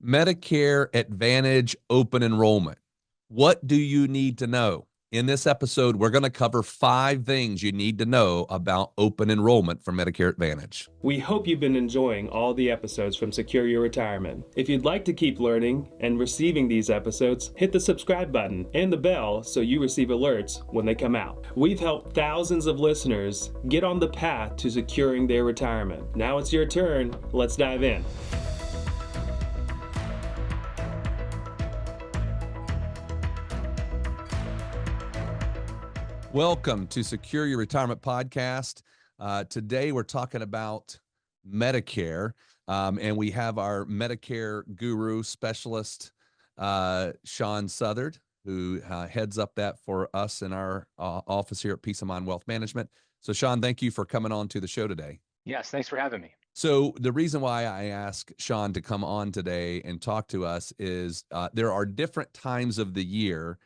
Medicare Advantage open enrollment. What do you need to know? In this episode, we're going to cover 5 things you need to know about open enrollment for Medicare Advantage. We hope you've been enjoying all the episodes from Secure Your Retirement. If you'd like to keep learning and receiving these episodes, hit the subscribe button and the bell so you receive alerts when they come out. We've helped thousands of listeners get on the path to securing their retirement. Now it's your turn. Let's dive in. Welcome to Secure Your Retirement Podcast. Today, we're talking about Medicare, and we have our Medicare guru specialist, Sean Southard, who heads up that for us in our office here at Peace of Mind Wealth Management. So, Sean, thank you for coming on to the show today. Yes, thanks for having me. So the reason why I asked Sean to come on today and talk to us is there are different times of the year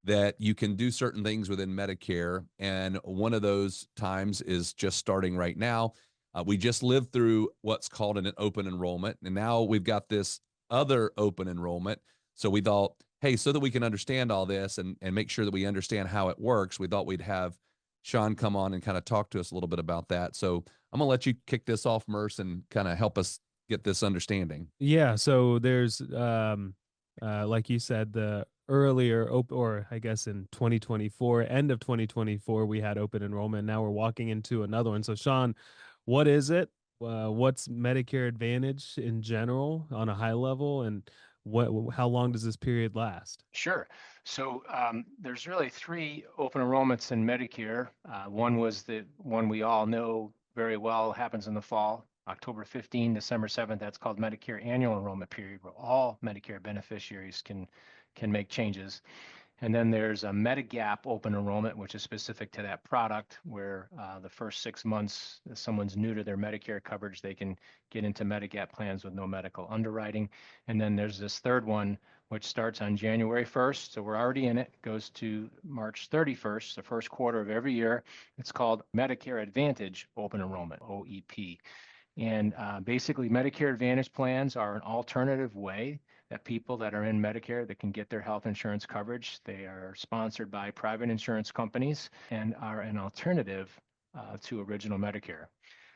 that you can do certain things within Medicare. And one of those times is just starting right now. We just lived through what's called an open enrollment. And now we've got this other open enrollment. So we thought, hey, so that we can understand all this and make sure that we understand how it works, we thought we'd have Sean come on and kind of talk to us a little bit about that. So I'm going to let you kick this off, Merce, and kind of help us get this understanding. Yeah, so there's like you said, the earlier or I guess in 2024, end of 2024, we had open enrollment. Now we're walking into another one. So Sean, what is it? What's Medicare Advantage in general on a high level, and how long does this period last? Sure. So there's really 3 open enrollments in Medicare. One was the one we all know very well, happens in the fall, October 15, December 7th. That's called Medicare Annual Enrollment Period, where all Medicare beneficiaries can make changes. And then there's a Medigap open enrollment, which is specific to that product, where the first 6 months, if someone's new to their Medicare coverage, they can get into Medigap plans with no medical underwriting. And then there's this third one, which starts on January 1st. So we're already in it, goes to March 31st, the first quarter of every year. It's called Medicare Advantage Open Enrollment, OEP. And basically, Medicare Advantage plans are an alternative way that people that are in Medicare that can get their health insurance coverage. They are sponsored by private insurance companies and are an alternative to original Medicare.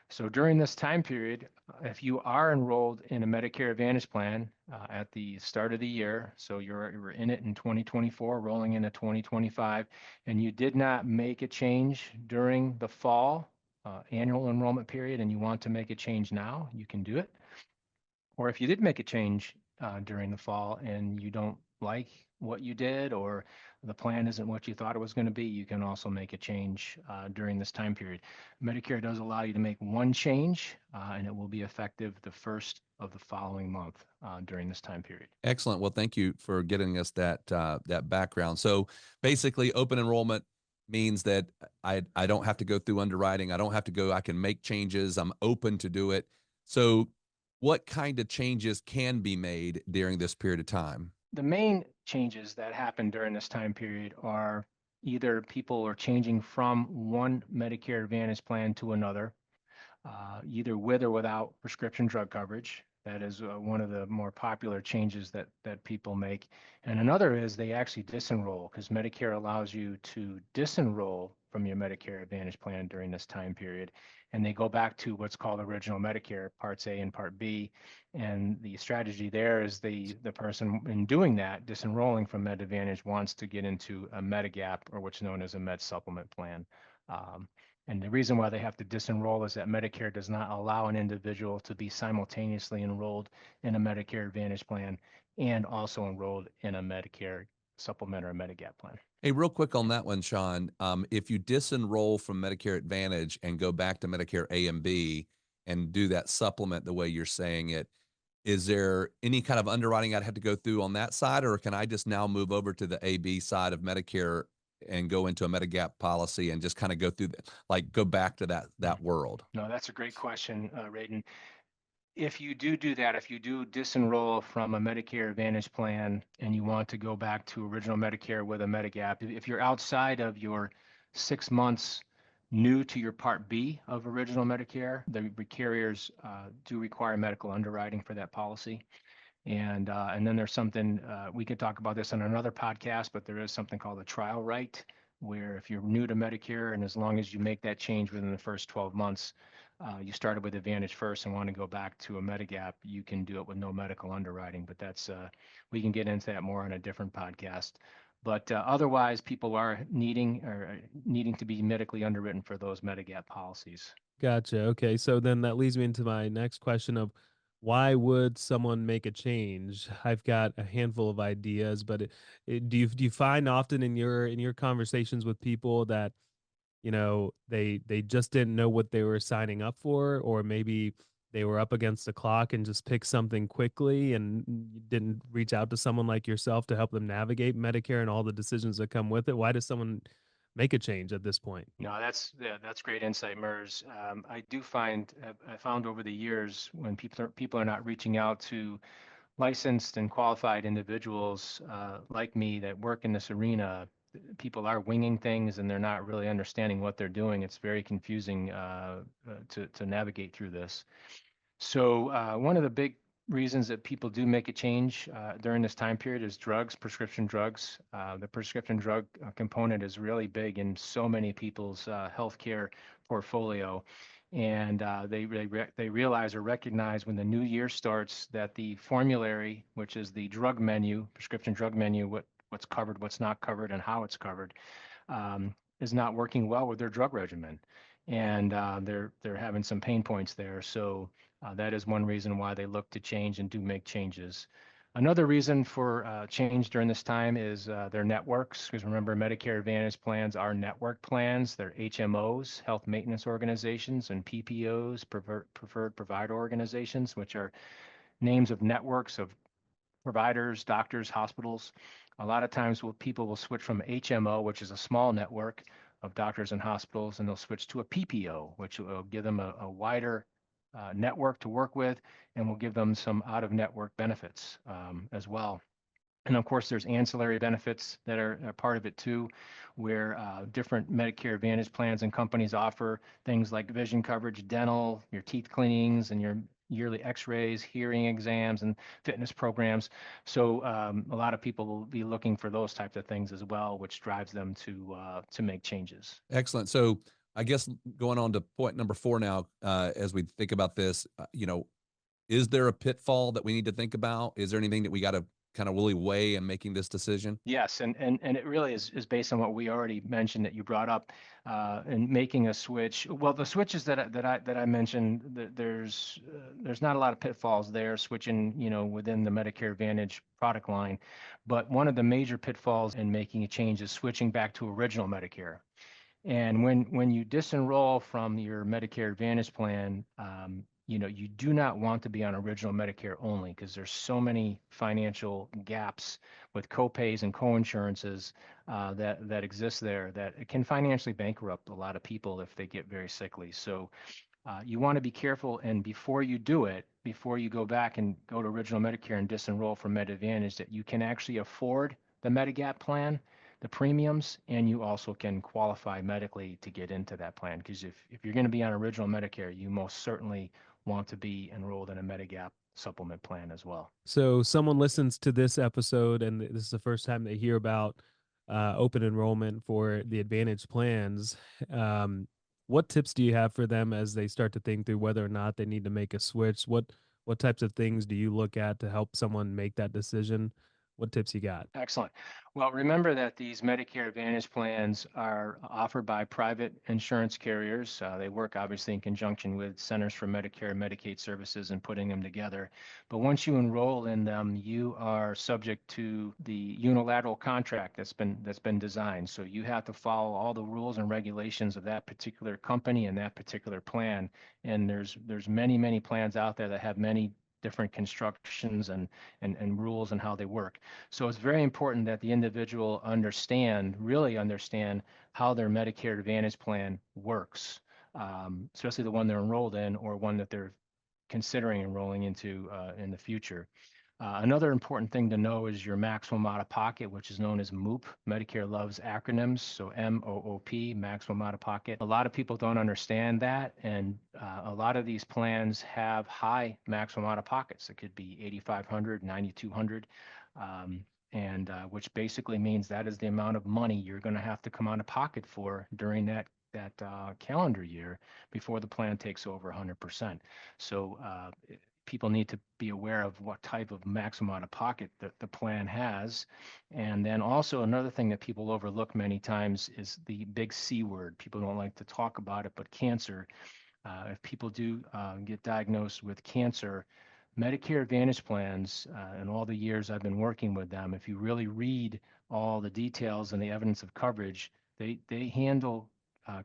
So during this time period, if you are enrolled in a Medicare Advantage plan at the start of the year, so you're in it in 2024, rolling into 2025, and you did not make a change during the fall annual enrollment period and you want to make a change now, you can do it. Or if you did make a change during the fall and you don't like what you did, or the plan isn't what you thought it was going to be, you can also make a change during this time period. Medicare does allow you to make one change, and it will be effective the first of the following month during this time period. Excellent. Well, thank you for getting us that background. So basically, open enrollment means that I don't have to go through underwriting. I don't have to go. I can make changes. I'm open to do it. So what kind of changes can be made during this period of time? The main changes that happen during this time period are either people are changing from one Medicare Advantage plan to another, either with or without prescription drug coverage. That is one of the more popular changes that people make. And another is they actually disenroll, because Medicare allows you to disenroll from your Medicare Advantage plan during this time period. And they go back to what's called original Medicare, Parts A and Part B. And the strategy there is the person in doing that, disenrolling from Med Advantage, wants to get into a Medigap, or what's known as a Med Supplement plan. And the reason why they have to disenroll is that Medicare does not allow an individual to be simultaneously enrolled in a Medicare Advantage plan and also enrolled in a Medicare Supplement or a Medigap plan. Hey, real quick on that one, Sean, if you disenroll from Medicare Advantage and go back to Medicare A and B and do that supplement the way you're saying it, is there any kind of underwriting I'd have to go through on that side, or can I just now move over to the AB side of Medicare and go into a Medigap policy and just kind of go through go back to that world? No, that's a great question, Radon. If you do that, if you do disenroll from a Medicare Advantage plan and you want to go back to original Medicare with a Medigap, if you're outside of your 6 months new to your Part B of original Medicare, the carriers do require medical underwriting for that policy. And then there's something, we could talk about this on another podcast, but there is something called a trial right, where if you're new to Medicare and as long as you make that change within the first 12 months, you started with Advantage first and want to go back to a Medigap, you can do it with no medical underwriting. But that's, we can get into that more on a different podcast. But otherwise, people are needing to be medically underwritten for those Medigap policies. Gotcha. Okay. So then that leads me into my next question of why would someone make a change? I've got a handful of ideas, but do you find often in your conversations with people that, they just didn't know what they were signing up for, or maybe they were up against the clock and just picked something quickly and didn't reach out to someone like yourself to help them navigate Medicare and all the decisions that come with it? Why does someone make a change at this point? No, that's great insight, Mers. I found over the years when people are not reaching out to licensed and qualified individuals like me that work in this arena, people are winging things and they're not really understanding what they're doing. It's very confusing to navigate through this. So one of the big reasons that people do make a change during this time period is drugs, prescription drugs. The prescription drug component is really big in so many people's healthcare portfolio. And they realize or recognize when the new year starts that the formulary, which is the drug menu, prescription drug menu, what's covered, what's not covered, and how it's covered, is not working well with their drug regimen. And they're having some pain points there. So that is one reason why they look to change and do make changes. Another reason for change during this time is their networks, because remember, Medicare Advantage plans are network plans. They're HMOs, health maintenance organizations, and PPOs, preferred provider organizations, which are names of networks of providers, doctors, hospitals. A lot of times people will switch from HMO, which is a small network of doctors and hospitals, and they'll switch to a PPO, which will give them a wider network to work with and will give them some out-of-network benefits as well. And of course, there's ancillary benefits that are a part of it too, where different Medicare Advantage plans and companies offer things like vision coverage, dental, your teeth cleanings, and your yearly x-rays, hearing exams, and fitness programs. So a lot of people will be looking for those types of things as well, which drives them to make changes. Excellent. So I guess going on to point number 4 now, as we think about this, is there a pitfall that we need to think about? Is there anything that we got to kind of really weigh in making this decision? Yes, and it really is based on what we already mentioned that you brought up, in making a switch. Well, the switches that I mentioned, there's not a lot of pitfalls there switching, within the Medicare Advantage product line, but one of the major pitfalls in making a change is switching back to original Medicare. And when you disenroll from your Medicare Advantage plan, you do not want to be on original Medicare only because there's so many financial gaps with copays and coinsurances that exist there that it can financially bankrupt a lot of people if they get very sickly. So you want to be careful, and before you do it, before you go back and go to original Medicare and disenroll from Med Advantage, that you can actually afford the Medigap plan, the premiums, and you also can qualify medically to get into that plan. Because if you're going to be on original Medicare, you most certainly want to be enrolled in a Medigap supplement plan as well. So someone listens to this episode and this is the first time they hear about open enrollment for the Advantage plans. What tips do you have for them as they start to think through whether or not they need to make a switch? What types of things do you look at to help someone make that decision? What tips you got? Excellent. Well, remember that these Medicare Advantage plans are offered by private insurance carriers. They work obviously in conjunction with Centers for Medicare and Medicaid Services and putting them together. But once you enroll in them, you are subject to the unilateral contract that's been designed. So you have to follow all the rules and regulations of that particular company and that particular plan. And there's many plans out there that have many different constructions and rules and how they work. So it's very important that the individual really understand how their Medicare Advantage plan works, especially the one they're enrolled in or one that they're considering enrolling into in the future. Another important thing to know is your maximum out of pocket, which is known as MOOP. Medicare loves acronyms, so MOOP, maximum out of pocket. A lot of people don't understand that, and a lot of these plans have high maximum out of pockets. It could be $8,500, $9,200, and which basically means that is the amount of money you're going to have to come out of pocket for during that calendar year before the plan takes over 100%. So people need to be aware of what type of maximum out of pocket that the plan has. And then also another thing that people overlook many times is the big C word. People don't like to talk about it, but cancer. If people do get diagnosed with cancer, Medicare Advantage plans, and all the years I've been working with them, if you really read all the details and the evidence of coverage, they handle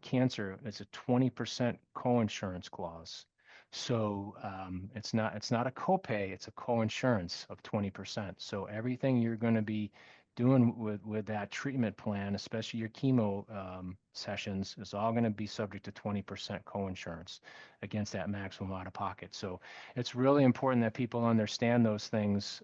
cancer as a 20% coinsurance clause. So it's not a copay, it's a coinsurance of 20%. So everything you're going to be doing with that treatment plan, especially your chemo sessions, is all going to be subject to 20% coinsurance against that maximum out of pocket. So it's really important that people understand those things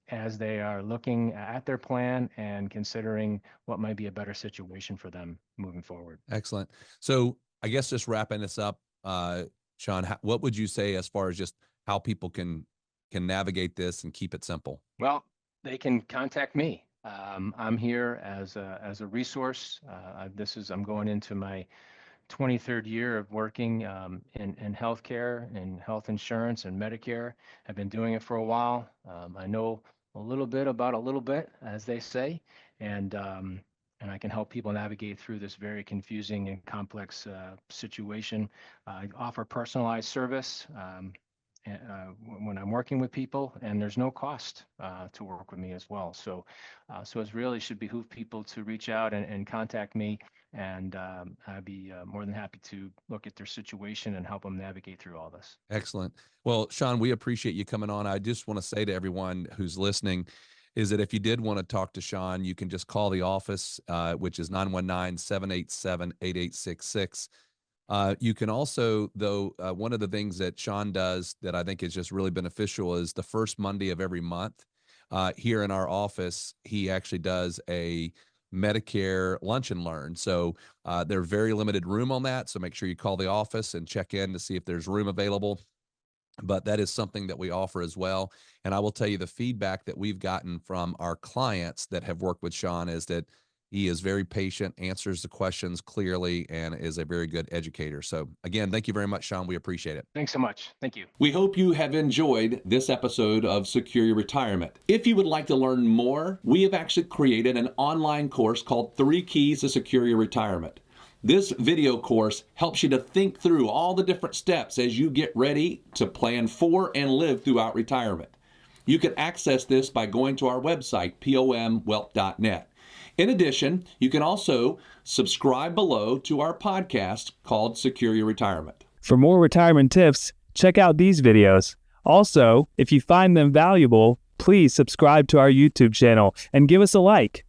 as they are looking at their plan and considering what might be a better situation for them moving forward. Excellent. So I guess just wrapping this up, Sean, what would you say as far as just how people can navigate this and keep it simple? Well, they can contact me. I'm here as a resource. I'm going into my 23rd year of working in healthcare and health insurance and Medicare. I've been doing it for a while. I know a little bit about a little bit, as they say, and I can help people navigate through this very confusing and complex situation. I offer personalized service when I'm working with people, and there's no cost to work with me as well. So it really should behoove people to reach out and contact me, and I'd be more than happy to look at their situation and help them navigate through all this. Excellent. Well, Sean, we appreciate you coming on. I just want to say to everyone who's listening is that if you did want to talk to Sean, you can just call the office, which is 919-787-8866. You can also, though, one of the things that Sean does that I think is just really beneficial is the first Monday of every month here in our office, he actually does a Medicare lunch and learn. So there's very limited room on that. So make sure you call the office and check in to see if there's room available. But that is something that we offer as well. And I will tell you the feedback that we've gotten from our clients that have worked with Sean is that he is very patient, answers the questions clearly, and is a very good educator. So again, thank you very much, Sean. We appreciate it. Thanks so much. Thank you. We hope you have enjoyed this episode of Secure Your Retirement. If you would like to learn more, we have actually created an online course called 3 Keys to Secure Your Retirement. This video course helps you to think through all the different steps as you get ready to plan for and live throughout retirement. You can access this by going to our website, pomwealth.net. In addition, you can also subscribe below to our podcast called Secure Your Retirement. For more retirement tips, check out these videos. Also, if you find them valuable, please subscribe to our YouTube channel and give us a like.